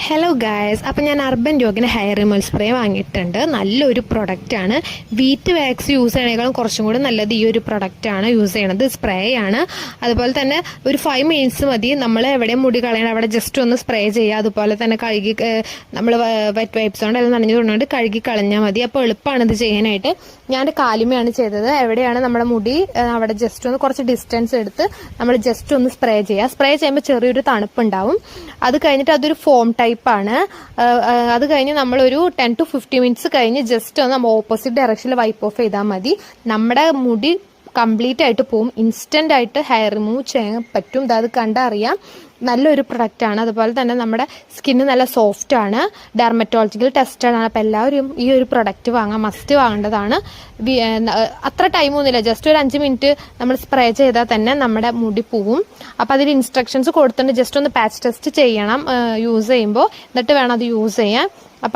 Hello guys, അപ്പോൾ ഞാൻ urban രോഗിന് hair removal spray വാങ്ങിയിട്ടുണ്ട്. നല്ലൊരു പ്രൊഡക്റ്റാണ്. വീറ്റ് വാക്സ് യൂസ് ചെയ്യണേക്കാളും കുറച്ചും കൂടി നല്ലത് ഈ ഒരു പ്രൊഡക്റ്റാണ് യൂസ് ചെയ്യണത്. സ്പ്രേ ആണ്. അതുപോലെ തന്നെ ഒരു 5 മിനിറ്റ്സ് മതി. നമ്മൾ എവിടെ മുടി കളയണം അവിടെ ജസ്റ്റ് ഒന്ന് സ്പ്രേ ചെയ്യുക. അതുപോലെ തന്നെ കഴുകി നമ്മൾ വെറ്റ് വൈപ്സ് കൊണ്ട് എല്ലാം നനഞ്ഞു കൊണ്ടുകൊണ്ട് കഴുകി കളഞ്ഞാൽ മതി. അപ്പോൾ എളുപ്പമാണ് ഇത് ചെയ്യാനായിട്ട്. ഞാൻ കാലുമയാണ് ചെയ്തത്. എവിടെയാണ് നമ്മുടെ മുടി അവിടെ ജസ്റ്റ് ഒന്ന് കുറച്ച് ഡിസ്റ്റൻസ് എടുത്ത് നമ്മൾ ജസ്റ്റ് ഒന്ന് സ്പ്രേ ചെയ്യുക. സ്പ്രേ ചെയ്യുമ്പോൾ ചെറിയൊരു തണുപ്പുണ്ടാവും. അത് കഴിഞ്ഞിട്ട് അതൊരു ഫോം ടൈപ്പാണ്. അത് കഴിഞ്ഞ് നമ്മളൊരു 10 to 15 മിനിറ്റ്സ് കഴിഞ്ഞ് ജസ്റ്റ് ഒന്ന് നമ്മൾ ഓപ്പോസിറ്റ് ഡയറക്ഷനിൽ വൈപ്പ് ഓഫ് ചെയ്താൽ മതി. നമ്മുടെ മുടി കംപ്ലീറ്റ് ആയിട്ട് പോവും. ഇൻസ്റ്റന്റ് ആയിട്ട് ഹെയർ റിമൂവ് ചെയ്യാൻ പറ്റും. അത് കണ്ടറിയാം. നല്ലൊരു പ്രൊഡക്റ്റാണ്. അതുപോലെ തന്നെ നമ്മുടെ സ്കിന്ന് നല്ല സോഫ്റ്റ് ആണ്. ഡെർമറ്റോളജിക്കൽ ടെസ്റ്റഡ് ആണ്. അപ്പോൾ എല്ലാവരും ഈ ഒരു പ്രൊഡക്റ്റ് വാങ്ങാം. മസ്റ്റ് വാങ്ങേണ്ടതാണ്. അത്ര ടൈമൊന്നുമില്ല. ജസ്റ്റ് ഒരു 5 മിനിറ്റ് നമ്മൾ സ്പ്രേ ചെയ്താൽ തന്നെ നമ്മുടെ മുടി പോവും. അപ്പോൾ അതിൽ ഇൻസ്ട്രക്ഷൻസ് കൊടുത്തിട്ടുണ്ട്. ജസ്റ്റ് ഒന്ന് പാച്ച് ടെസ്റ്റ് ചെയ്യണം യൂസ് ചെയ്യുമ്പോൾ. എന്നിട്ട് വേണം അത് യൂസ് ചെയ്യാൻ. അപ്പോൾ